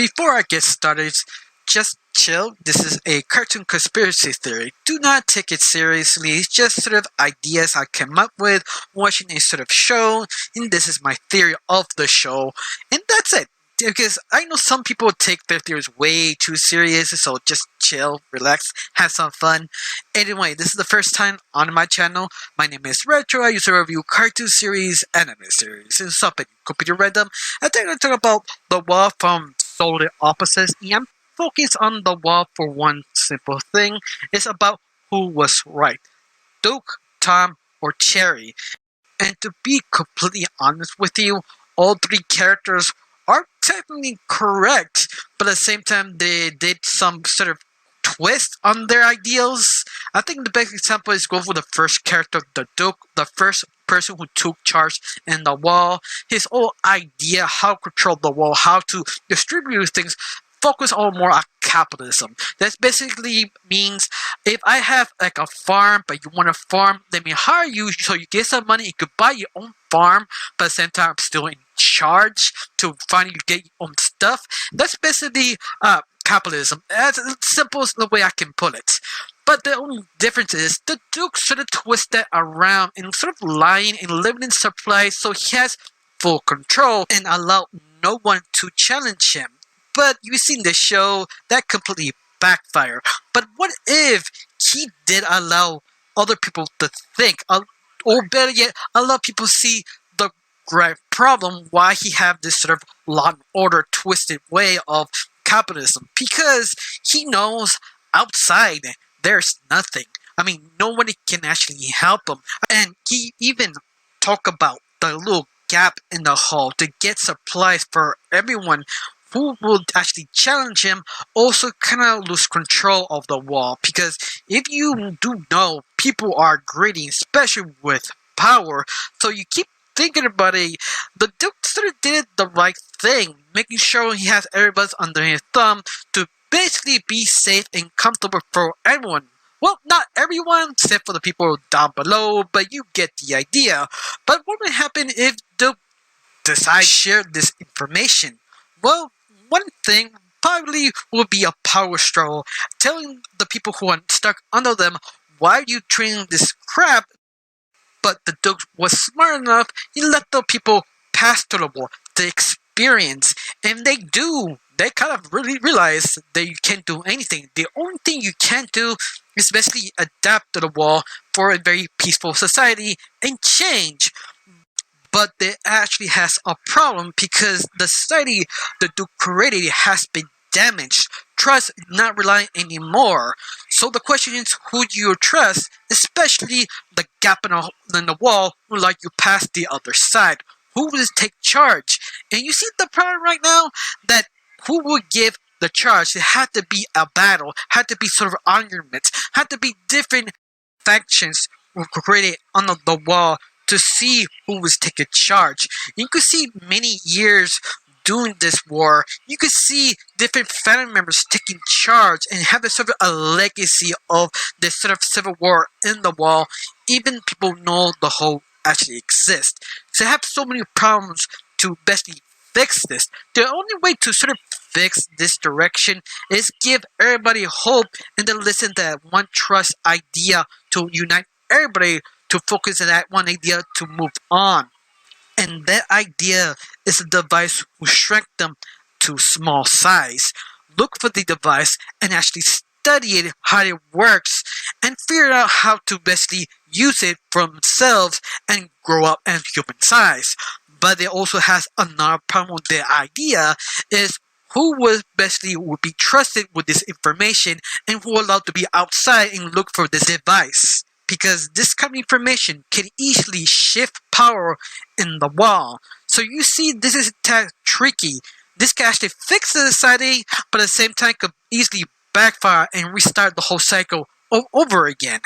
Before I get started, just chill. This is a cartoon conspiracy theory. Do not take it seriously. It's just sort of ideas I came up with watching a sort of show, and this is my theory of the show, and that's it. Because I know some people take their theories way too serious, so just chill, relax, have some fun. Anyway, this is the first time on my channel. My name is Retro. I used to review cartoon series, anime series, and stuff like Computer Random. I think I talk about The Wall from Solar Opposites, and I'm focused on The Wall for one simple thing. It's about who was right, Duke, Tom, or Cherry. And to be completely honest with you, all three characters are technically correct, but at the same time they did some sort of twist on their ideals. I think the best example is go for the first character, the Duke, the first person who took charge in the wall. His whole idea how to control the wall, how to distribute things, focus on more on capitalism. That basically means if I have like a farm, but you want a farm, let me hire you so you get some money, you could buy your own farm, but at the same time I'm still in charge to finally get your own stuff. That's basically capitalism. That's as simple as the way I can put it. But the only difference is the Duke sort of twists that around and sort of lying and living in surprise, so he has full control and allow no one to challenge him. But you see in the show, that completely backfired. But what if he did allow other people to think, or better yet, allow people to see the great problem why he have this sort of law and order twisted way of capitalism? Because he knows outside there's nothing. I mean, nobody can actually help him. And he even talk about the little gap in the hull to get supplies for everyone who will actually challenge him, also kind of lose control of the wall. Because if you do know, people are greedy, especially with power, so you keep thinking about it. The Duke sort of did the right thing, making sure he has everybody under his thumb to basically be safe and comfortable for everyone. Well, not everyone, except for the people down below, but you get the idea. But what would happen if Duke decides to share this information? Well, one thing probably will be a power struggle, telling the people who are stuck under them, why are you training this crap? But the Duke was smart enough, he let the people pass through the wall, the experience, and they do. They kind of really realize that you can't do anything. The only thing you can do is basically adapt to the wall for a very peaceful society and change. But it actually has a problem because the society the Duke created has been damaged. Trust is not relying anymore. So the question is, who do you trust? Especially the gap in the wall will let you pass the other side. Who will take charge? And you see the problem right now that who will give the charge? It had to be a battle, had to be sort of arguments, had to be different factions were created on the wall to see who was taking charge. You could see many years during this war, you could see different family members taking charge and have a sort of a legacy of this sort of civil war in the wall. Even people know the whole actually exists. So have so many problems to basically fix this. The only way to sort of fix this direction is give everybody hope and then listen to that one trust idea to unite everybody to focus on that one idea to move on. And that idea is a device who shrink them to small size. Look for the device and actually study it, how it works, and figure out how to basically use it for themselves and grow up in human size. But it also has another problem with the idea is who would be trusted with this information and who are allowed to be outside and look for this device. Because this kind of information can easily shift power in the wall. So you see, this is tricky. This can actually fix the society, but at the same time could easily backfire and restart the whole cycle over again.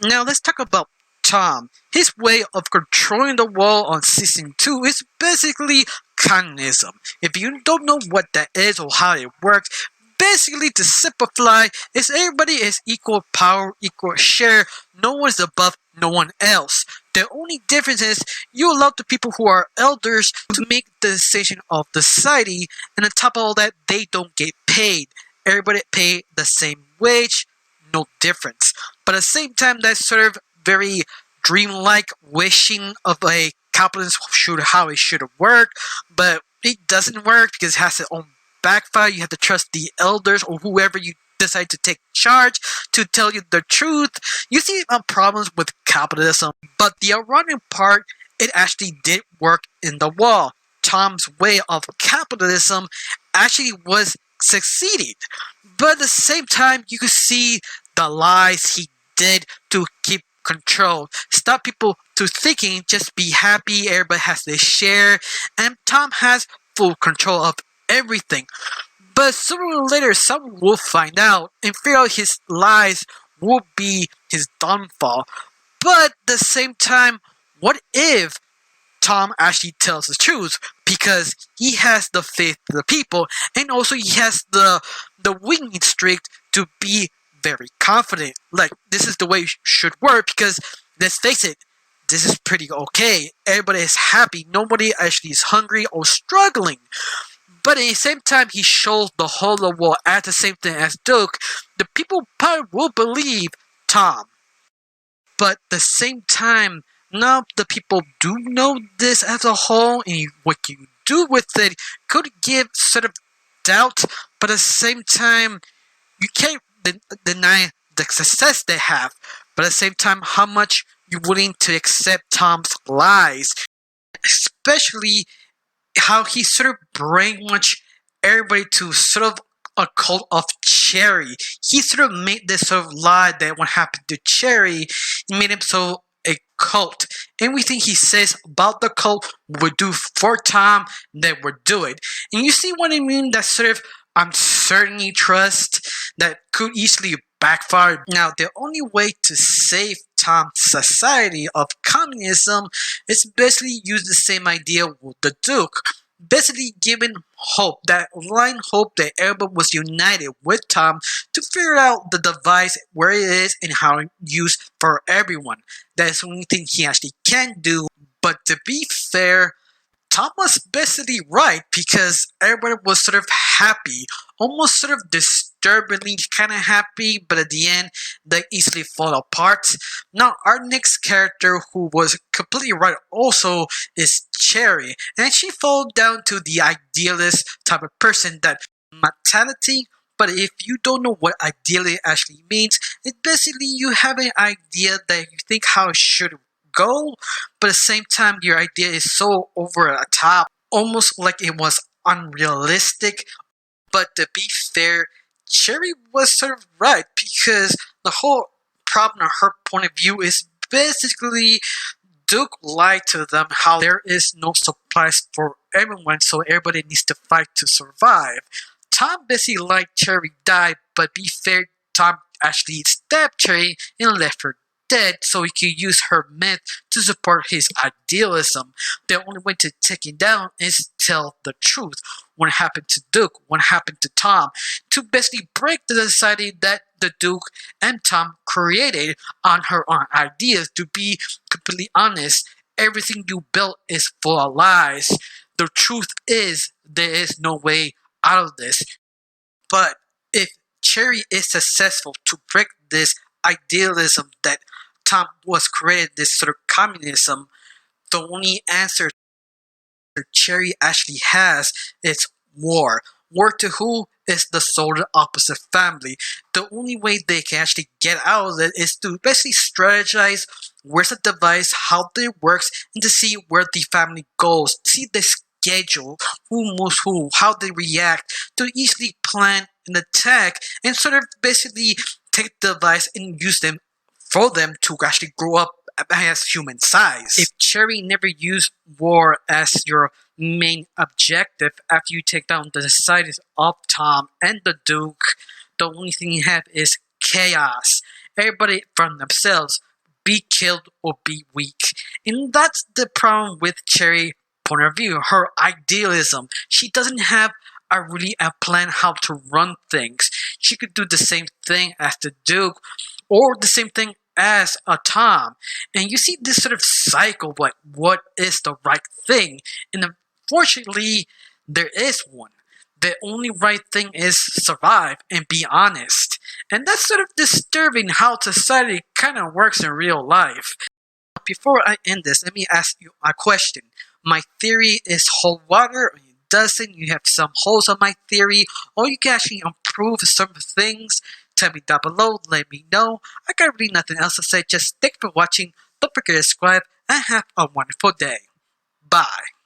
Now let's talk about Tom. His way of controlling the wall on Season 2 is basically communism. If you don't know what that is or how it works, basically, to simplify, is everybody is equal power, equal share. No one's above no one else. The only difference is you allow the people who are elders to make the decision of the society, and on top of all that, they don't get paid. Everybody pay the same wage, no difference. But at the same time, that's sort of very dreamlike wishing of a capitalist should how it should work, but it doesn't work because it has its own backfire. You have to trust the elders or whoever you decide to take charge to tell you the truth. You see problems with capitalism, but the ironic part, it actually did work in the wall. Tom's way of capitalism actually was succeeded, but at the same time, you could see the lies he did to keep control. Stop people to thinking, just be happy, everybody has their share, and Tom has full control of everything. But sooner or later, someone will find out and figure out his lies will be his downfall. But at the same time, what if Tom actually tells the truth? Because he has the faith of the people, and also he has the winning streak to be very confident. Like, this is the way it should work, because let's face it, this is pretty okay. Everybody is happy. Nobody actually is hungry or struggling. But at the same time, he shows the whole of war at the same time as Duke. The people probably will believe Tom. But at the same time, now the people do know this as a whole, and what you do with it could give sort of doubt. But at the same time, you can't deny the success they have. But at the same time, how much you're willing to accept Tom's lies, especially how he sort of brainwashed everybody to sort of a cult of Cherry. He sort of made this sort of lie that what happened to Cherry, he made him so a cult. Everything he says about the cult would do for Tom, that would do it. And you see what I mean? That sort of uncertainty trust that could easily backfire. Now, the only way to save Tom's society of communism is basically use the same idea with the Duke. Basically giving hope, that blind hope that everybody was united with Tom to figure out the device, where it is, and how it's used for everyone. That's the only thing he actually can do. But to be fair, Tom was basically right, because everybody was sort of happy, almost sort of disturbingly kind of happy, but at the end, they easily fall apart. Now, our next character who was completely right also is Cherry, and she falls down to the idealist type of person that mentality. But if you don't know what ideally actually means, it's basically you have an idea that you think how it should go, but at the same time your idea is so over the top, almost like it was unrealistic. But to be fair, Cherry was sort of right, because the whole problem of her point of view is basically Duke lied to them how there is no supplies for everyone, so everybody needs to fight to survive. Tom basically lied Cherry died, but be fair, Tom actually stabbed Cherry and left her dead so he could use her myth to support his idealism. The only way to take him down is tell the truth. What happened to Duke? What happened to Tom? To basically break the society that the Duke and Tom created on her own ideas. To be completely honest, everything you built is full of lies. The truth is, there is no way out of this. But if Cherry is successful to break this idealism that Tom was created, this sort of communism, the only answer Cherry actually has is war. War to who? Is the solar opposite family. The only way they can actually get out of it is to basically strategize where's the device, how it works, and to see where the family goes. See the schedule, who moves who, how they react, to easily plan an attack and sort of basically take the device and use them for them to actually grow up as human size. If Cherry never used war as your main objective after you take down the societies of Tom and the Duke, the only thing you have is chaos. Everybody from themselves, be killed or be weak. And that's the problem with Cherry point of view, her idealism. She doesn't have a plan how to run things. She could do the same thing as the Duke, or the same thing as a Tom, and you see this sort of cycle, like what is the right thing, and unfortunately, there is one. The only right thing is survive and be honest. And that's sort of disturbing how society kind of works in real life. Before I end this, let me ask you a question. My theory is hold water, or it doesn't. You have some holes on my theory, or you can actually improve some things. Tell me down below, let me know. I got really nothing else to say. Just thanks for watching. Don't forget to subscribe and have a wonderful day. Bye.